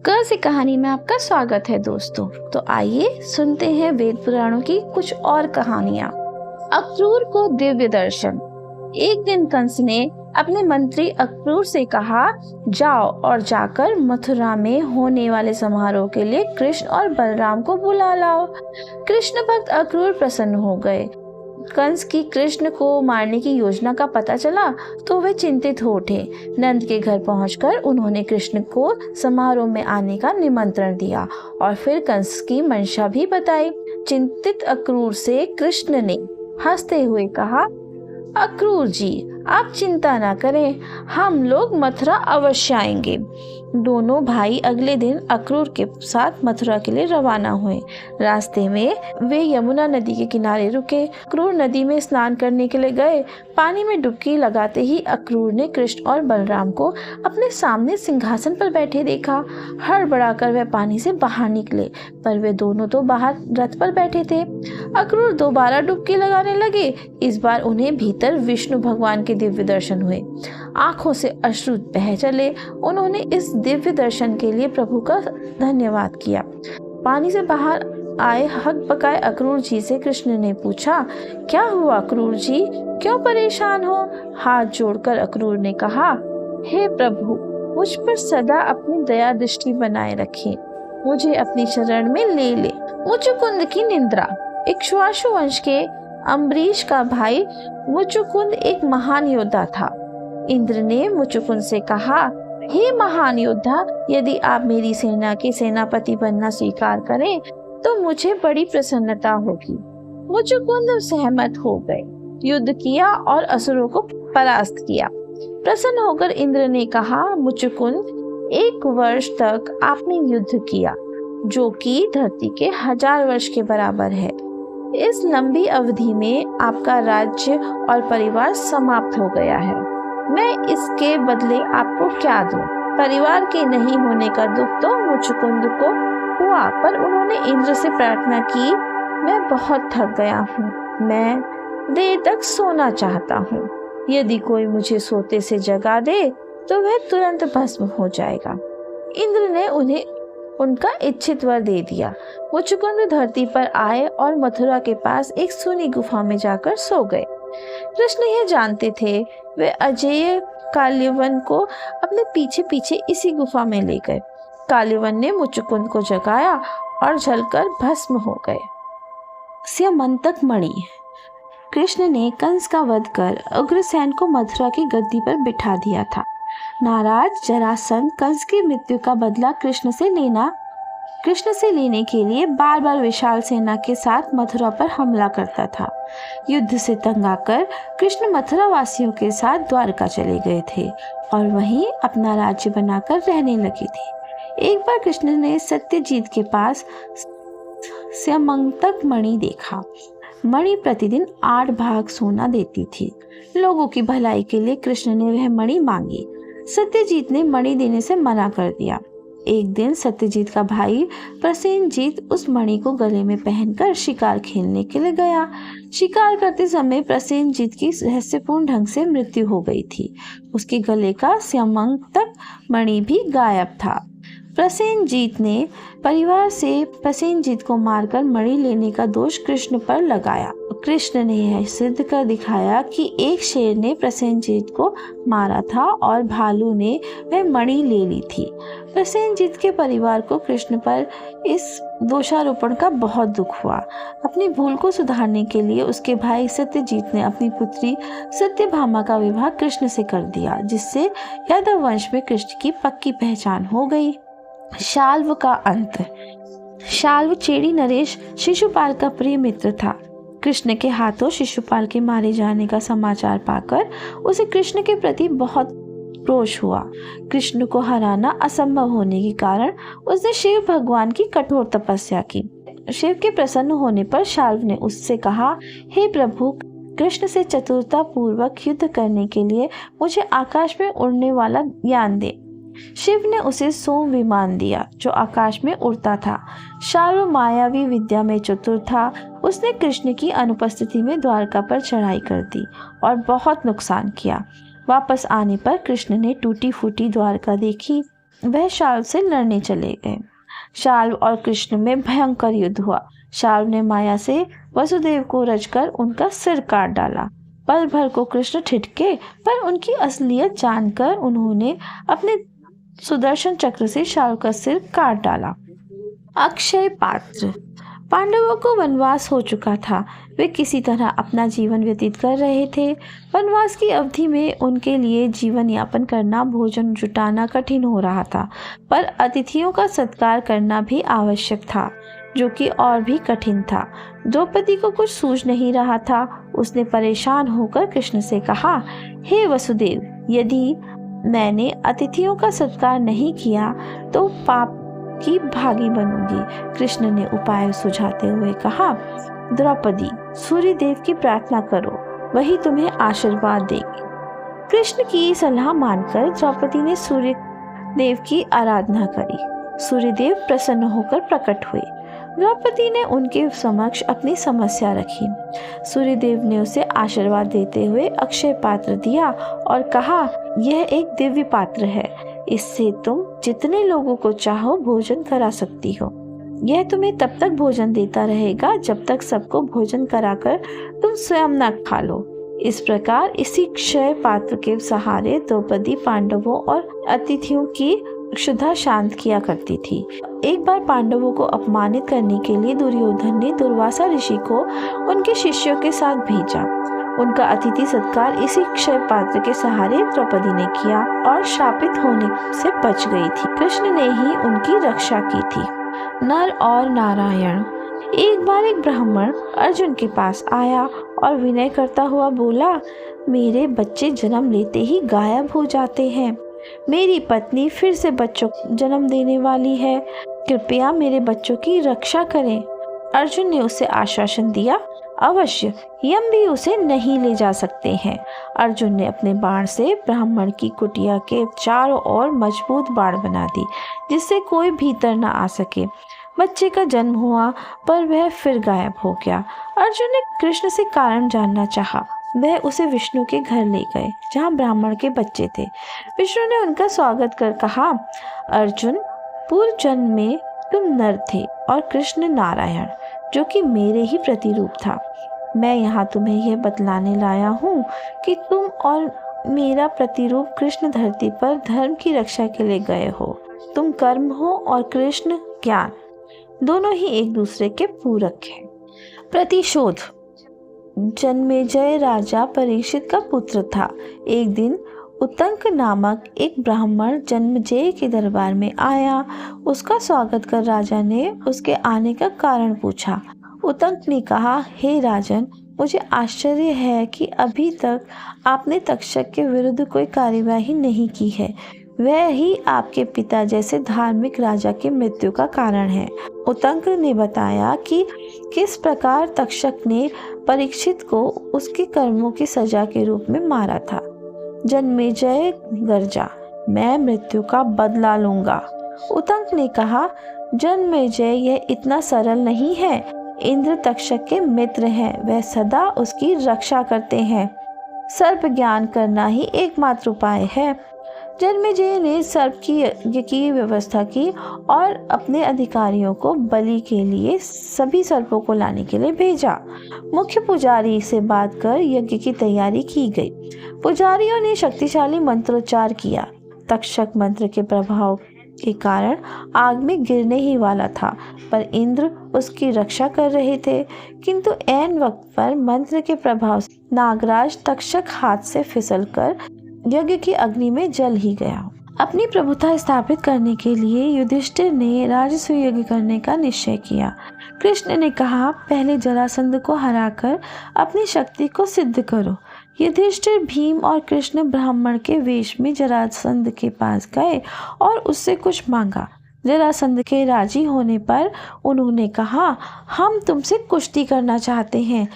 कल से कहानी में आपका स्वागत है दोस्तों। तो आइए सुनते हैं वेद पुराणों की कुछ और कहानियां। अक्रूर को दिव्य दर्शन। एक दिन कंस ने अपने मंत्री अक्रूर से कहा, जाओ और जाकर मथुरा में होने वाले समारोह के लिए कृष्ण और बलराम को बुला लाओ। कृष्ण भक्त अक्रूर प्रसन्न हो गए। कंस की कृष्ण को मारने की योजना का पता चला तो वे चिंतित हो उठे। नंद के घर पहुंचकर उन्होंने कृष्ण को समारोह में आने का निमंत्रण दिया और फिर कंस की मंशा भी बताई। चिंतित अक्रूर से कृष्ण ने हंसते हुए कहा, अक्रूर जी, आप चिंता न करें, हम लोग मथुरा अवश्य आएंगे। दोनों भाई अगले दिन अक्रूर के साथ मथुरा के लिए रवाना हुए। रास्ते में वे यमुना नदी के किनारे रुके। अक्रूर नदी में स्नान करने के लिए गए। पानी में डुबकी लगाते ही अक्रूर ने कृष्ण और बलराम को अपने सामने सिंहासन पर बैठे देखा। हड़बड़ाकर वह पानी से बाहर निकले, पर वे दोनों तो बाहर रथ पर बैठे थे। अक्रूर दोबारा डुबकी लगाने लगे। इस बार उन्हें भीतर विष्णु भगवान के दिव्य दर्शन हुए। आंखों से अश्रु बह चले। उन्होंने इस दिव्य दर्शन के लिए प्रभु का धन्यवाद किया। पानी से बाहर आए हकबकाए अक्रूर जी से कृष्ण ने पूछा, क्या हुआ अक्रूर जी, क्यों परेशान हो? हाथ जोड़कर अक्रूर ने कहा, हे प्रभु, मुझ पर सदा अपनी दया दृष्टि बनाए रखें, मुझे अपनी शरण में ले ले। मुचुकुंद की निंद्रा। इक्ष्वाकु वंश के अम्बरीश का भाई मुचुकुंद एक महान योद्धा था। इंद्र ने मुचुकुंद से कहा, हे महान योद्धा, यदि आप मेरी सेना के सेनापति बनना स्वीकार करें तो मुझे बड़ी प्रसन्नता होगी। मुचुकुंद सहमत हो गए। युद्ध किया और असुरों को परास्त किया। प्रसन्न होकर इंद्र ने कहा, मुचुकुंद, 1 वर्ष तक आपने युद्ध किया, जो कि धरती के 1000 वर्ष के बराबर है। इस लंबी अवधि में आपका राज्य और परिवार समाप्त हो गया है। मैं इसके बदले आपको क्या दूं? परिवार के नहीं होने का दुख तो मुचुकुंद को हुआ, पर उन्होंने इंद्र से प्रार्थना की, मैं बहुत थक गया हूँ, मैं देर तक सोना चाहता हूँ। यदि कोई मुझे सोते से जगा दे तो वह तुरंत भस्म हो जाएगा। इंद्र ने उन्हें उनका इच्छित वर दे दिया। मुचुकुंद धरती पर आए और मथुरा के पास एक सूनी गुफा में जाकर सो गए। कृष्ण यह जानते थे। वे अजेय काल्यवन को अपने पीछे पीछे इसी गुफा में ले गए। काल्यवन ने मुचुकुंद को जगाया और जलकर भस्म हो गए। स्यमंतक मणि। कृष्ण ने कंस का वध कर उग्रसेन को मथुरा की गद्दी पर बिठा दिया था। नाराज जरासंध कंस की मृत्यु का बदला कृष्ण से लेने के लिए बार बार विशाल सेना के साथ मथुरा पर हमला करता था। युद्ध से तंग आकर कृष्ण मथुरा वासियों के साथ द्वारका चले गए थे और वहीं अपना राज्य बनाकर रहने लगे थे। एक बार कृष्ण ने सत्यजीत के पास स्यमंतक मणि देखा। मणि प्रतिदिन 8 भाग सोना देती थी। लोगों की भलाई के लिए कृष्ण ने वह मणि मांगी। सत्यजीत ने मणि देने से मना कर दिया। एक दिन सत्यजीत का भाई प्रसेनजीत उस मणि को गले में पहनकर शिकार खेलने के लिए गया। शिकार करते समय प्रसेनजीत की रहस्यपूर्ण ढंग से मृत्यु हो गई थी। उसके गले का स्यमंतक मणि भी गायब था। प्रसेनजीत ने परिवार से प्रसेनजीत को मारकर मणि लेने का दोष कृष्ण पर लगाया। कृष्ण ने यह सिद्ध कर दिखाया कि एक शेर ने प्रसेनजीत को मारा था और भालू ने वह मणि ले ली थी। प्रसेनजीत के परिवार को कृष्ण पर इस दोषारोपण का बहुत दुख हुआ। अपनी भूल को सुधारने के लिए उसके भाई सत्यजीत ने अपनी पुत्री सत्यभामा का विवाह कृष्ण से कर दिया, जिससे यादव वंश में कृष्ण की पक्की पहचान हो गई। शाल्व का अंत। शाल्व चेड़ी नरेश शिशुपाल का प्रिय मित्र था। कृष्ण के हाथों शिशुपाल के मारे जाने का समाचार पाकर उसे कृष्ण के प्रति बहुत रोष हुआ। कृष्ण को हराना असंभव होने के कारण उसने शिव भगवान की कठोर तपस्या की। शिव के प्रसन्न होने पर शाल्व ने उससे कहा, हे प्रभु, कृष्ण से चतुरता पूर्वक युद्ध करने के लिए मुझे आकाश में उड़ने वाला ज्ञान दे। शिव ने उसे सोम विमान दिया जो आकाश में उड़ता था। शाल्व मायावी विद्या में चतुर था। उसने कृष्ण की अनुपस्थिति में द्वारका पर चढ़ाई कर दी और बहुत नुकसान किया। वापस आने पर कृष्ण ने टूटी फूटी द्वारका देखी वह शाल्व से लड़ने चले गए। शाल्व और कृष्ण में भयंकर युद्ध हुआ। शाल्व ने माया से वसुदेव को रचकर उनका सिर काट डाला। पल भर को कृष्ण ठिठके, पर उनकी असलियत जानकर उन्होंने अपने सुदर्शन चक्र से शाल्व का सिर काट डाला। अक्षय पात्र। पांडवों को वनवास हो चुका था। वे किसी तरह अपना जीवन व्यतीत कर रहे थे। वनवास की अवधि में उनके लिए जीवन यापन करना, भोजन जुटाना कठिन हो रहा था, पर अतिथियों का सत्कार करना भी आवश्यक था, जो कि और भी कठिन था। द्रौपदी को कुछ सूझ नहीं रहा था। उसने परेशान होकर कृष्ण से कहा, हे वसुदेव, यदि मैंने अतिथियों का सत्कार नहीं किया तो पाप की भागी बनूंगी। कृष्ण ने उपाय सुझाते हुए कहा, द्रौपदी, सूर्य देव की प्रार्थना करो, वही तुम्हें आशीर्वाद देगी। कृष्ण की सलाह मानकर द्रौपदी ने सूर्य देव की आराधना करी। सूर्य देव प्रसन्न होकर प्रकट हुए। द्रौपदी ने उनके समक्ष अपनी समस्या रखी। सूर्य देव ने उसे आशीर्वाद देते हुए अक्षय पात्र दिया और कहा, यह एक दिव्य पात्र है, इससे तुम जितने लोगों को चाहो भोजन करा सकती हो। यह तुम्हें तब तक भोजन देता रहेगा जब तक सबको भोजन कराकर तुम स्वयं न खा लो। इस प्रकार इसी क्षय पात्र के सहारे द्रौपदी पांडवों और अतिथियों की क्षुधा शांत किया करती थी। एक बार पांडवों को अपमानित करने के लिए दुर्योधन ने दुर्वासा ऋषि को उनके शिष्यों के साथ भेजा। उनका अतिथि सत्कार इसी क्षय पात्र के सहारे द्रौपदी ने किया और शापित होने से बच गई थी। कृष्ण ने ही उनकी रक्षा की थी। नर और नारायण। एक बार एक ब्राह्मण अर्जुन के पास आया और विनय करता हुआ बोला, मेरे बच्चे जन्म लेते ही गायब हो जाते हैं। मेरी पत्नी फिर से बच्चों को जन्म देने वाली है, कृपया मेरे बच्चों की रक्षा करें। अर्जुन ने उसे आश्वासन दिया, अवश्य, यम भी उसे नहीं ले जा सकते हैं। अर्जुन ने अपने बाण से ब्राह्मण की कुटिया के चारों ओर मजबूत बाड़ बना दी, जिससे कोई भीतर न आ सके। बच्चे का जन्म हुआ, पर वह फिर गायब हो गया। अर्जुन ने कृष्ण से कारण जानना चाहा। वह उसे विष्णु के घर ले गए, जहाँ ब्राह्मण के बच्चे थे। विष्णु ने उनका स्वागत कर कहा, अर्जुन, पूर्व जन्म में तुम नर थे और कृष्ण नारायण, जो कि मेरे ही प्रतिरूप था। मैं यहाँ तुम्हें यह बतलाने लाया हूँ कि तुम और मेरा प्रतिरूप कृष्ण धरती पर धर्म की रक्षा के लिए गए हो। तुम कर्म हो और कृष्ण ज्ञान, दोनों ही एक दूसरे के पूरक हैं। प्रतिशोध। जन्मेजय राजा परीक्षित का पुत्र था। एक दिन उतंक नामक एक ब्राह्मण जन्मेजय के दरबार में आया। उसका स्वागत कर राजा ने उसके आने का कारण पूछा। उतंक ने कहा, हे राजन, मुझे आश्चर्य है कि अभी तक आपने तक्षक के विरुद्ध कोई कार्यवाही नहीं की है। वह ही आपके पिता जैसे धार्मिक राजा की मृत्यु का कारण है। उतंक ने बताया कि किस प्रकार तक्षक ने परीक्षित को उसके कर्मों की सजा के रूप में मारा था। जन्मेजय गर्जा, मैं मृत्यु का बदला लूंगा। उतंक ने कहा, जन्मेजय, यह इतना सरल नहीं है। इंद्र तक्षक के मित्र हैं, वह सदा उसकी रक्षा करते हैं। सर्प ज्ञान करना ही एकमात्र उपाय है। जन्मेजय ने सर्प की यज्ञ की व्यवस्था की और अपने अधिकारियों को बलि के लिए सभी सर्पों को लाने के लिए भेजा। मुख्य पुजारी से बात कर यज्ञ की तैयारी की गई। पुजारियों ने शक्तिशाली मंत्रोच्चार किया। तक्षक मंत्र के प्रभाव के कारण आग में गिरने ही वाला था, पर इंद्र उसकी रक्षा कर रहे थे। किंतु ऐन वक्त पर मंत्र के प्रभाव से नागराज तक्षक हाथ से फिसलकर यज्ञ की अग्नि में जल ही गया। अपनी प्रभुता स्थापित करने के लिए युधिष्ठिर ने राजसूय यज्ञ करने का निश्चय किया। कृष्ण ने कहा, पहले जरासंध को हराकर अपनी शक्ति को सिद्ध करो। युधिष्ठिर, भीम और कृष्ण ब्राह्मण के वेश में जरासंध के पास गए और उससे कुछ मांगा। जरासंध के राजी होने पर उन्होंने कहा, हम तुमसे कुश्ती करना चाहते हैं।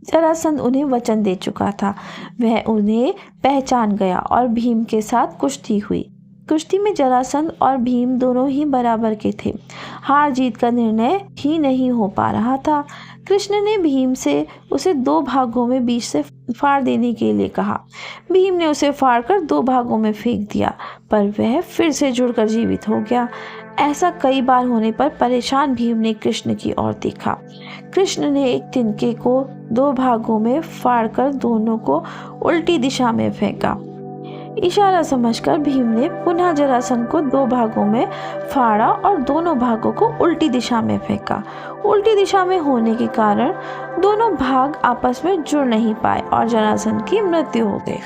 जरासंध उन्हें वचन दे चुका था। वह उन्हें पहचान गया और भीम के साथ कुश्ती हुई। कुश्ती में जरासंध और भीम दोनों ही बराबर के थे। हार जीत का निर्णय ही नहीं हो पा रहा था। कृष्ण ने भीम से उसे 2 भागों में बीच से फाड़ देने के लिए कहा। भीम ने उसे फाड़कर 2 भागों में फेंक दिया, पर वह फिर से जुड़कर जीवित हो गया। ऐसा कई बार होने पर परेशान भीम ने कृष्ण की ओर देखा। कृष्ण ने एक तिनके को 2 भागों में फाड़कर दोनों को उल्टी दिशा में फेंका। इशारा समझकर भीम ने पुनः जरासंध को 2 भागों में फाड़ा और दोनों भागों को उल्टी दिशा में फेंका। उल्टी दिशा में होने के कारण दोनों भाग आपस में जुड़ नहीं पाए और जरासंध की मृत्यु हो गई।